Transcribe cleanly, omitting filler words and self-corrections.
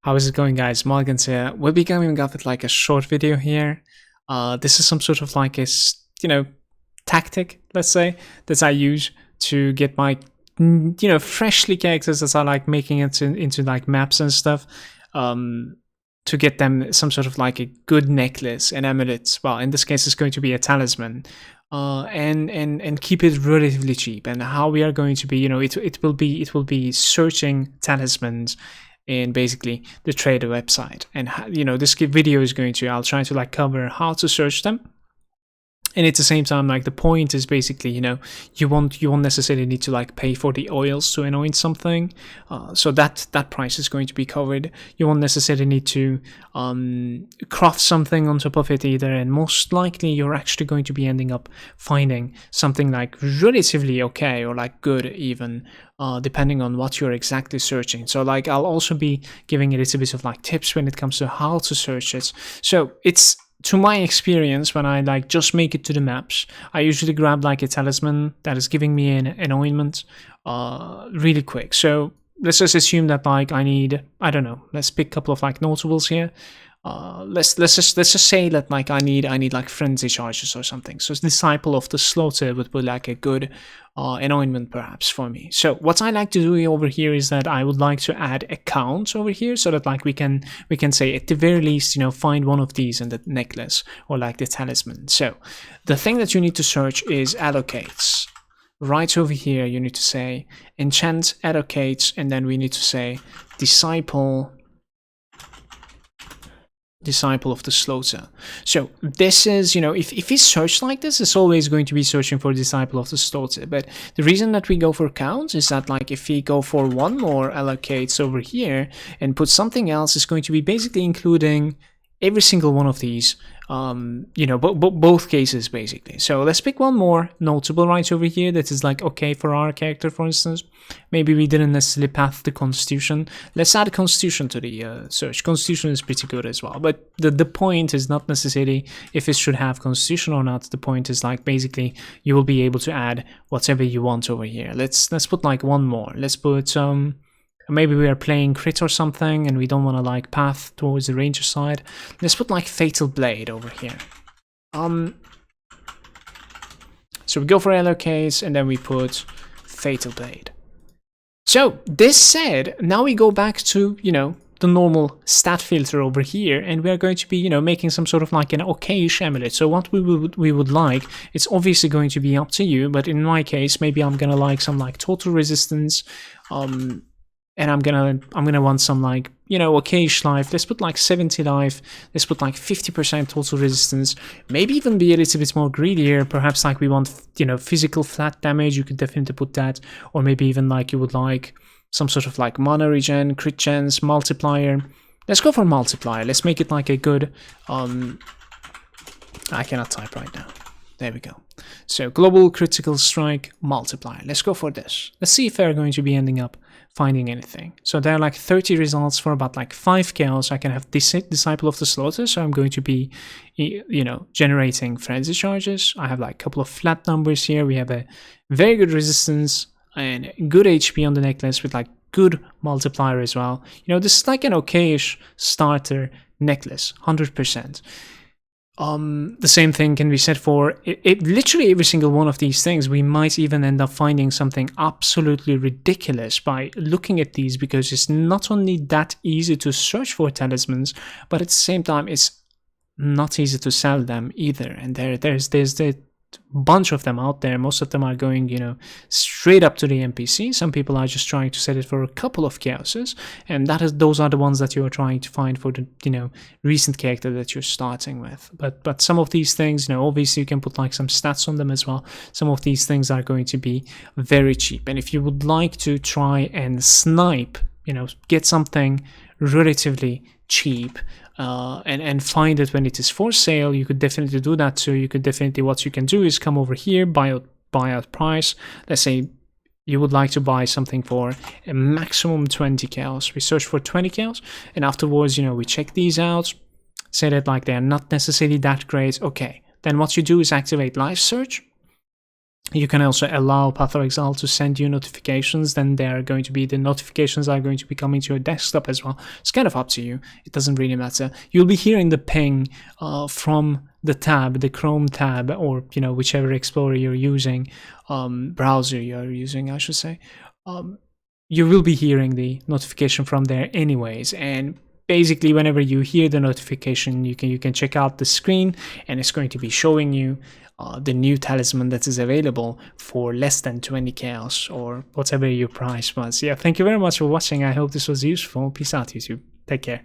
How is it going, guys? Malagant here. We'll be coming up with like a short video here. This is some sort of like tactic, let's say, that I use to get my freshly characters that are like making it into like maps and stuff. To get them some sort of like a good necklace and amulets. Well, in this case, it's going to be a talisman. And keep it relatively cheap. And how we are going to be, it will be searching talismans in basically the trader website. And this video is going to, I'll try to like cover how to search them. And at the same time, like the point is basically, you won't necessarily need to like pay for the oils to anoint something, so that price is going to be covered. You won't necessarily need to craft something on top of it either, and most likely you're actually going to be ending up finding something like relatively okay or like good even, depending on what you're exactly searching. So like I'll also be giving a little bit of like tips when it comes to how to search it. So it's, to my experience, when I like just make it to the maps, I usually grab like a talisman that is giving me an anointment really quick. So let's just assume that like I need, I don't know, let's pick a couple of like notables here. Let's just say that like I need like frenzy charges or something. So Disciple of the Slaughter would be like a good anointment perhaps for me. So what I like to do over here is that I would like to add accounts over here, so that like we can say at the very least, find one of these in the necklace or like the talisman. So the thing that you need to search is allocates. Right over here you need to say enchant allocates, and then we need to say Disciple of the Slaughter. So this is, if we search like this, it's always going to be searching for Disciple of the Slaughter. But the reason that we go for counts is that like if we go for one more allocates over here and put something else, it's going to be basically including every single one of these, both cases basically. So let's pick one more notable right over here that is like okay for our character. For instance, maybe we didn't necessarily path the Constitution. Let's add Constitution to the search. Constitution is pretty good as well, but the point is not necessarily if it should have Constitution or not. The point is like basically you will be able to add whatever you want over here. Let's put like one more. Let's put maybe we are playing crit or something and we don't want to like path towards the ranger side. Let's put like Fatal Blade over here. So we go for allocates and then we put Fatal Blade. So this said, now we go back to, the normal stat filter over here, and we are going to be, making some sort of like an okayish amulet. So what we would like, it's obviously going to be up to you, but in my case, maybe I'm gonna like some like total resistance, and I'm gonna want some like, okayish life. Let's put like 70 life. Let's put like 50% total resistance. Maybe even be a little bit more greedier. Perhaps like we want, physical flat damage. You could definitely put that. Or maybe even like you would like some sort of like mana regen, crit chance, multiplier. Let's go for multiplier. Let's make it like a good, I cannot type right now. There we go. So global critical strike multiplier. Let's go for this. Let's see if we're going to be ending up finding anything. So there are like 30 results for about like 5 chaos. I can have Disciple of the Slaughter, so I'm going to be, generating frenzy charges. I have like a couple of flat numbers here. We have a very good resistance and good HP on the necklace with like good multiplier as well. This is like an okayish starter necklace, 100%. The same thing can be said for literally every single one of these things. We might even end up finding something absolutely ridiculous by looking at these, because it's not only that easy to search for talismans, but at the same time it's not easy to sell them either. And there's a bunch of them out there. Most of them are going, straight up to the NPC. Some people are just trying to set it for a couple of chaoses, and those are the ones that you are trying to find for the recent character that you're starting with. But some of these things, obviously you can put like some stats on them as well. Some of these things are going to be very cheap, and if you would like to try and snipe, get something relatively cheap, and find it when it is for sale, you could definitely do that too. What you can do is come over here, buy out price. Let's say you would like to buy something for a maximum 20 chaos. We search for 20 chaos, and afterwards, we check these out, say that like they're not necessarily that great. Okay, then what you do is activate live search, You can also allow Path of Exile to send you notifications. Then the notifications are going to be coming to your desktop as well. It's kind of up to you. It doesn't really matter. You'll be hearing the ping from the tab, the Chrome tab, or whichever Explorer you're using, browser you're using, I should say. You will be hearing the notification from there anyways, and basically whenever you hear the notification, you can check out the screen, and it's going to be showing you the new talisman that is available for less than 20 chaos or whatever your price was. Yeah, thank you very much for watching. I hope this was useful. Peace out, YouTube. Take care.